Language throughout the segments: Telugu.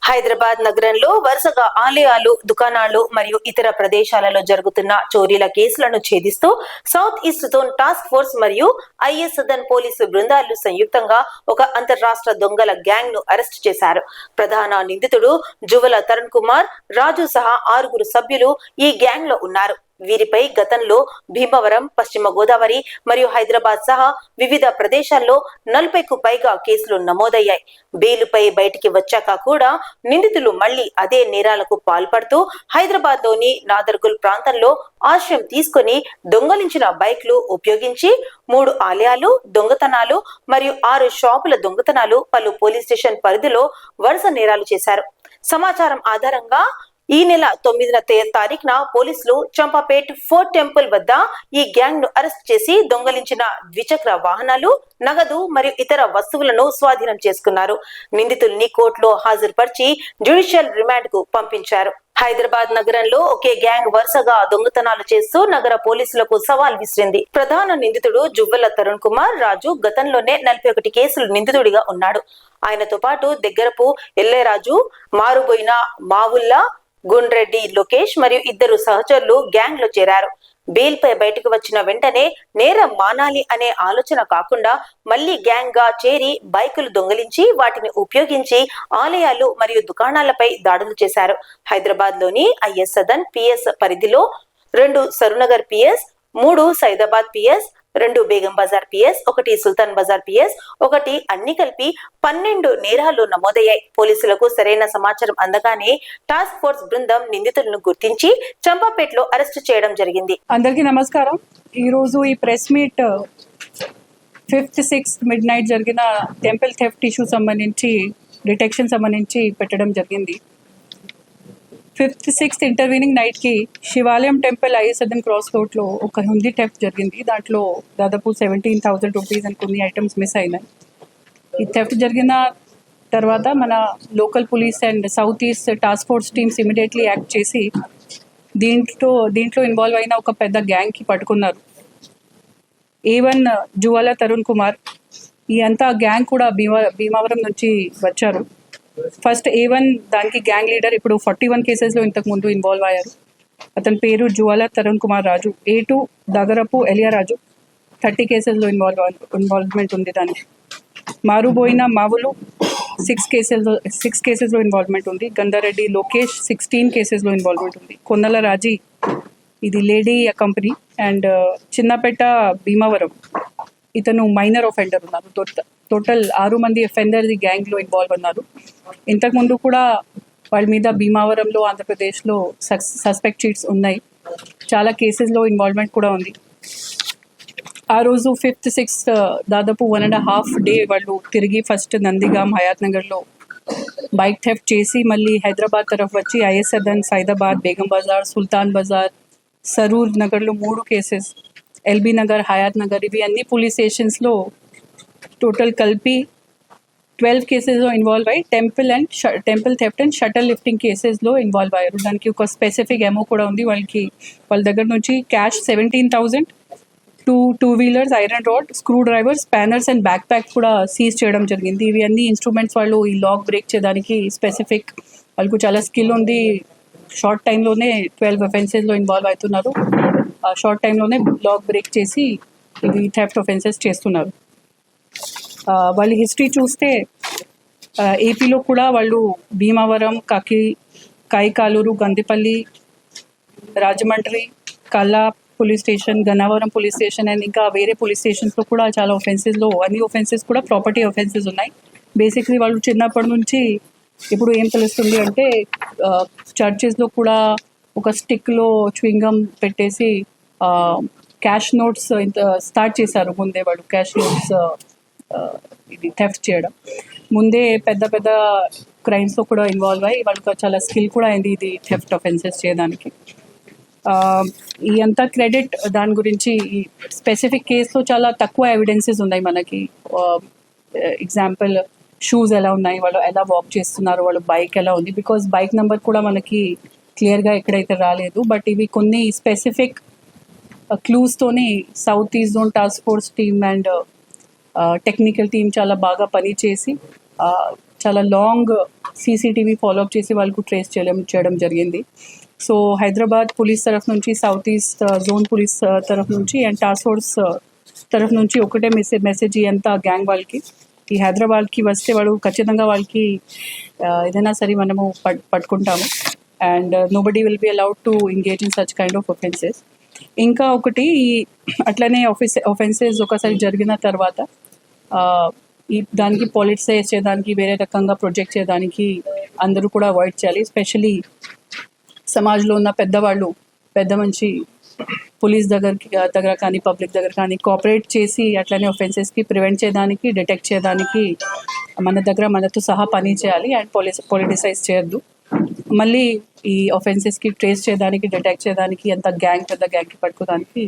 హైదరాబాద్ నగరంలో వరుసగా ఆలయాలు, దుకాణాలు మరియు ఇతర ప్రదేశాలలో జరుగుతున్న చోరీల కేసులను ఛేదిస్తూ south east zone task force మరియు ఐఎస్ సదన్ పోలీసు బృందాలు సంయుక్తంగా ఒక అంతర్రాష్ట్ర దొంగల గ్యాంగ్ ను అరెస్ట్ చేశారు. ప్రధాన నిందితుడు జువల తరుణ్ కుమార్ రాజు సహా 6 సభ్యులు ఈ గ్యాంగ్ లో ఉన్నారు. వీరిపై గతంలో భీమవరం, పశ్చిమ గోదావరి మరియు హైదరాబాద్ సహా వివిధ ప్రదేశాల్లో 40కు పైగా కేసులు నమోదయ్యాయి. బెయిలుపై బయటికి వచ్చాక కూడా నిందితులు మళ్లీ అదే నేరాలకు పాల్పడుతూ హైదరాబాద్ లోని నాదర్గుల్ ప్రాంతంలో ఆశ్రయం తీసుకుని దొంగలించిన బైక్లు ఉపయోగించి 3 ఆలయాలు దొంగతనాలు మరియు 6 షాపుల దొంగతనాలు పలు పోలీస్ స్టేషన్ పరిధిలో వరుస నేరాలు చేశారు. సమాచారం ఆధారంగా ఈ నెల 9వ తారీఖున పోలీసులు చంపాపేట్ ఫోర్ట్ టెంపుల్ వద్ద ఈ గ్యాంగ్ ను అరెస్ట్ చేసి దొంగలించిన ద్విచక్ర వాహనాలు, నగదు మరియు ఇతర వస్తువులను స్వాధీనం చేసుకున్నారు. నిందితుల్ని కోర్టులో హాజరుపరిచి జ్యుడిషియల్ రిమాండ్ కు పంపించారు. హైదరాబాద్ నగరంలో ఒకే గ్యాంగ్ వరుసగా దొంగతనాలు చేస్తూ నగర పోలీసులకు సవాల్ విసిరింది. ప్రధాన నిందితుడు జువ్వల తరుణ్ కుమార్ రాజు గతంలోనే 41 కేసులు నిందితుడిగా ఉన్నాడు. ఆయనతో పాటు దగ్గరపు ఎల్లేరాజు, మారుబోయిన మావుల్లా, గుండ్రెడ్డి లోకేష్ మరియు 2 సహచరులు గ్యాంగ్ లో చేరారు. బెయిల్ పై బయటకు వచ్చిన వెంటనే నేరం మానాలి అనే ఆలోచన కాకుండా మళ్లీ గ్యాంగ్ గా చేరి బైకులు దొంగిలించి వాటిని ఉపయోగించి ఆలయాలు మరియు దుకాణాలపై దాడులు చేశారు. హైదరాబాద్ లోని ఐఎస్ సదన్ పిఎస్ పరిధిలో 2 Saroornagar PS, 3 Saidabad PS, 2 Begum Bazar PS, 1 Sultan Bazar PS, 1 అన్ని కలిపి 12 నేరాలు నమోదయ్యాయి. పోలీసులకు సరైన సమాచారం అందగానే టాస్క్ ఫోర్స్ బృందం నిందితులను గుర్తించి చంపాపేటలో అరెస్టు చేయడం జరిగింది. అందరికీ నమస్కారం. ఈ రోజు ఈ press meet 5th, 6th mid night జరిగిన టెంపుల్ థెఫ్ట్ ఇష్యూ సంబంధించి డిటెక్షన్ సంబంధించి పెట్టడం జరిగింది. 5th, 6th ఇంటర్వీనింగ్ నైట్ కి శివాలయం temple is Sadan cross road లో ఒక హుండీ థెఫ్ట్ జరిగింది. దాంట్లో దాదాపు 17,000 రూపీస్ అని కొన్ని ఐటమ్స్ మిస్ అయినాయి. ఈ థెఫ్ట్ జరిగిన తర్వాత మన local police and south east task force teams immediately act చేసి దీంట్లో ఇన్వాల్వ్ అయిన ఒక పెద్ద గ్యాంగ్ కి పట్టుకున్నారు. A1 జువాల తరుణ్ కుమార్, ఈ అంతా గ్యాంగ్ కూడా భీమవరం నుంచి వచ్చారు. ఫస్ట్ A1 దానికి గ్యాంగ్ లీడర్, ఇప్పుడు 41 కేసెస్లో ఇంతకు ముందు ఇన్వాల్వ్ అయ్యారు. అతని పేరు జువాల తరుణ్ కుమార్ రాజు. A2 దగరపు ఎలియారాజు, 30 కేసెస్లో ఇన్వాల్వ్మెంట్ ఉంది. దానికి మారుబోయిన మావులు 6 కేసెస్లో ఇన్వాల్వ్మెంట్ ఉంది. గంధారెడ్డి లోకేష్ 16 కేసెస్లో ఇన్వాల్వ్మెంట్ ఉంది. కొన్నల రాజీ, ఇది లేడీ కంపెనీ, అండ్ చిన్నపేట భీమవరం, ఇతను మైనర్ ఒఫెండర్ ఉన్నారు. టోటల్ 6 మంది అఫెండర్ ఈ గ్యాంగ్ లో ఇన్వాల్వ్ ఉన్నారు. ఇంతకుముందు కూడా వాళ్ళ మీద భీమావరంలో, ఆంధ్రప్రదేశ్లో సస్పెక్ట్ షీట్స్ ఉన్నాయి. చాలా కేసెస్లో ఇన్వాల్వ్మెంట్ కూడా ఉంది. ఆ రోజు 5th, 6th దాదాపు 1.5 డే వాళ్ళు తిరిగి ఫస్ట్ నందిగాం, హయాత్ నగర్లో బైక్ థెఫ్ట్ చేసి మళ్ళీ హైదరాబాద్ తరఫు వచ్చి ఐఎస్ సదన్, సైదాబాద్, బేగం బజార్, సుల్తాన్ బజార్, సరూర్ నగర్లో 3 కేసెస్, ఎల్బీ నగర్, హయాత్ నగర్, ఇవి అన్ని పోలీస్ స్టేషన్స్లో టోటల్ కలిపి 12 కేసెస్లో ఇన్వాల్వ్ అయ్యి temple theft and shuttle lifting కేసెస్లో ఇన్వాల్వ్ అయ్యారు. దానికి ఒక స్పెసిఫిక్ ఎమో కూడా ఉంది. వాళ్ళ దగ్గర నుంచి cash 17,000, 2 wheelers, iron rod, screw driver, spanners and back pack కూడా సీజ్ చేయడం జరిగింది. ఇవి అన్ని ఇన్స్ట్రుమెంట్స్ వాళ్ళు ఈ లాక్ బ్రేక్ చేయడానికి స్పెసిఫిక్, వాళ్ళకు చాలా స్కిల్ ఉంది. షార్ట్ టైంలోనే 12 అఫెన్సెస్లో ఇన్వాల్వ్ అవుతున్నారు. షార్ట్ టైంలోనే లాక్ బ్రేక్ చేసి ఇవి థెఫ్ట్ అఫెన్సెస్ చేస్తున్నారు. వాళ్ళ హిస్టరీ చూస్తే ఏపీలో కూడా వాళ్ళు భీమవరం, కాయికాలూరు, గందిపల్లి, రాజమండ్రి, కల్లా police station, Gannavaram police station and ఇంకా వేరే పోలీస్ స్టేషన్స్లో కూడా చాలా ఒఫెన్సెస్లో, అన్ని ఒఫెన్సెస్ కూడా ప్రాపర్టీ ఒఫెన్సెస్ ఉన్నాయి. బేసిక్లీ వాళ్ళు చిన్నప్పటి నుంచి ఇప్పుడు ఏం తెలుస్తుంది అంటే చర్చెస్లో కూడా ఒక స్టిక్లో చ్వింగమ్ పెట్టేసి క్యాష్ నోట్స్ స్టార్ట్ చేశారు. ముందే వాళ్ళు క్యాష్ నోట్స్ ఇది థెఫ్ట్ చేయడం, ముందే పెద్ద పెద్ద క్రైమ్స్లో కూడా ఇన్వాల్వ్ అయ్యి వాళ్ళకి చాలా స్కిల్ కూడా అయింది ఇది థెఫ్ట్ అఫెన్సెస్ చేయడానికి. ఈ అంతా క్రెడిట్ దాని గురించి ఈ స్పెసిఫిక్ కేసులో చాలా తక్కువ ఎవిడెన్సెస్ ఉన్నాయి మనకి. ఎగ్జాంపుల్ షూస్ ఎలా ఉన్నాయి, వాళ్ళు ఎలా వాక్ చేస్తున్నారు, వాళ్ళు బైక్ ఎలా ఉంది, బికాస్ బైక్ నెంబర్ కూడా మనకి క్లియర్గా ఎక్కడైతే రాలేదు. బట్ ఇవి కొన్ని స్పెసిఫిక్ క్లూస్తోనే south east zone task force team and technical team చాలా బాగా పనిచేసి చాలా లాంగ్ సీసీటీవీ ఫాలోఅప్ చేసి వాళ్ళకు ట్రేస్ చేయడం జరిగింది. సో హైదరాబాద్ పోలీస్ తరఫు నుంచి, సౌత్ ఈస్ట్ జోన్ పోలీస్ తరఫు నుంచి అండ్ టాస్క్ ఫోర్స్ తరఫు నుంచి ఒకటే మెసేజ్ ఇదంతా గ్యాంగ్ వాళ్ళకి, ఈ హైదరాబాద్కి వస్తే వాడు ఖచ్చితంగా వాళ్ళకి ఏదైనా సరే మనము పట్టుకుంటాము and nobody will be allowed to engage in such kind of offences. ఇంకా ఒకటి అట్లనే ఒఫెన్సెస్ ఒకసారి జరిగిన తర్వాత దానికి పాలిటిసైజ్ చేయడానికి, వేరే రకంగా ప్రొజెక్ట్ చేయడానికి అందరూ కూడా అవాయిడ్ చేయాలి. ఎస్పెషలీ సమాజ్లో ఉన్న పెద్దవాళ్ళు, పెద్ద మంచి పోలీస్ దగ్గర కానీ పబ్లిక్ దగ్గర కానీ కోఆపరేట్ చేసి అట్లనే ఒఫెన్సెస్కి ప్రివెంట్ చేయడానికి, డిటెక్ట్ చేయడానికి మనతో సహా పని చేయాలి అండ్ పొలిటిసైజ్ చేయొద్దు. మళ్ళీ ఈ ఒఫెన్సెస్కి ట్రేస్ చేయడానికి, డిటెక్ట్ చేయడానికి, అంత పెద్ద గ్యాంగ్కి పట్టుకోవడానికి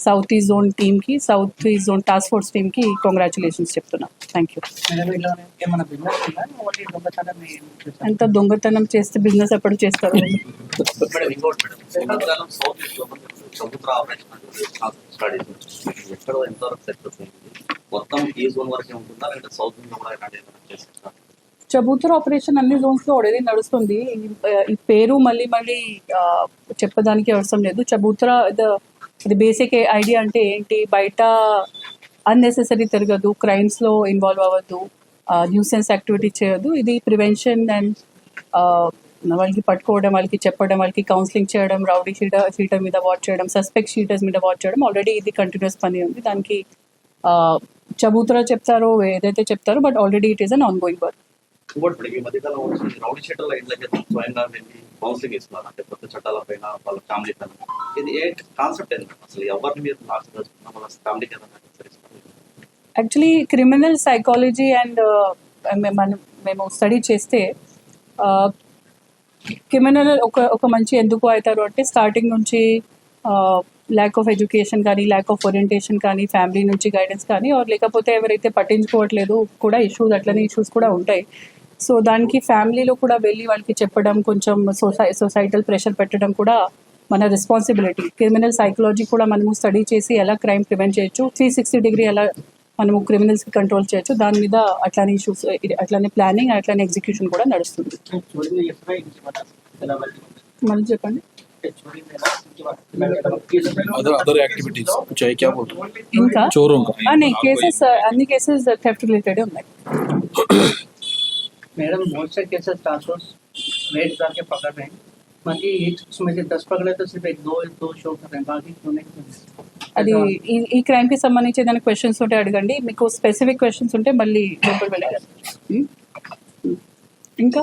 సౌత్ ఈస్ట్ జోన్ టీమ్కి, south east zone task force టీమ్కి కంగ్రాచులేషన్స్ చెప్తున్నా. Thank you. అంత దొంగతనం చేస్తే బిజినెస్ ఎప్పుడు చేస్తారు? చబూతర్ ఆపరేషన్ అన్ని జోన్స్ లో ఆల్రెడీ నడుస్తుంది. ఈ పేరు మళ్ళీ చెప్పడానికి అవసరం లేదు. చబూతరా ఇది బేసిక్ ఐడియా అంటే ఏంటి, బయట అన్నెసెసరీ తిరగదు, క్రైమ్స్ లో ఇన్వాల్వ్ అవ్వద్దు, న్యూసెన్స్ యాక్టివిటీ చేయొద్దు. ఇది ప్రివెన్షన్ అండ్ వాళ్ళకి పట్టుకోవడం, వాళ్ళకి చెప్పడం, వాళ్ళకి కౌన్సిలింగ్ చేయడం, రౌడీ షీటర్ మీద వాచ్ చేయడం, సస్పెక్ట్ షీటర్స్ మీద వాచ్ చేయడం, ఆల్రెడీ ఇది కంటిన్యూస్ పని ఉంది. దానికి చబూతరా చెప్తారో ఏదైతే చెప్తారో, but already it is an on going work. ఈ మధ్యకాలం రౌడీ షీటర్ల ఇంట్లోకి స్వయంగా వెళ్ళి కౌన్సిలింగ్ ఇస్తున్నారు, అంటే కొత్త చట్టాల పైన, వాళ్ళ ఫ్యామిలీ పైన. ఇది ఏ కాన్సెప్ట్ ఏంటంటే అసలు ఎవరిని మీరు నాకు తెలుసుకున్న వాళ్ళ ఫ్యామిలీకి ఏదైనా యాక్చువల్లీ క్రిమినల్ సైకాలజీ అండ్ మేము స్టడీ చేస్తే క్రిమినల్ ఒక మంచి ఎందుకు అవుతారు అంటే స్టార్టింగ్ నుంచి ల్యాక్ ఆఫ్ ఎడ్యుకేషన్ కానీ, ల్యాక్ ఆఫ్ ఓరియంటేషన్ కానీ, ఫ్యామిలీ నుంచి గైడెన్స్ కానీ, లేకపోతే ఎవరైతే పట్టించుకోవట్లేదు కూడా అట్లనే ఇష్యూస్ కూడా ఉంటాయి. సో దానికి ఫ్యామిలీలో కూడా వెళ్ళి వాళ్ళకి చెప్పడం, కొంచెం సొసైటల్ ప్రెషర్ పెట్టడం కూడా మన రెస్పాన్సిబిలిటీ. క్రిమినల్ సైకాలజీ కూడా మనము స్టడీ చేసి ఎలా క్రైమ్ ప్రివెంట్ చేయొచ్చు, 360 డిగ్రీ ఎలా మనము క్రిమినల్స్కి కంట్రోల్ చేయొచ్చు, దాని మీద అట్లానే ఇష్యూస్, అట్లానే ప్లానింగ్, అట్లానే ఎగ్జిక్యూషన్ కూడా నడుస్తుంది. మళ్ళీ చెప్పండి. ఇంకా కేసెస్, అన్ని కేసెస్ థెఫ్ట్ రిలేటెడ్ ఉన్నాయి. मैडम बहुत से केसेस ट्रांसफर रेट करके पकड़ रहे हैं, बाकी उसमें से 10 पकड़े तो सिर्फ एक दो शो कर रहे हैं, बाकी क्यों नहीं? అది ఈ క్రైమ్ కి సంబంధించి ఏదైనా క్వశ్చన్స్ ఉంటే అడగండి. మీకు స్పెసిఫిక్ క్వశ్చన్స్ ఉంటే మళ్ళీ లోపల వెళ్ళాలి. ఇంకా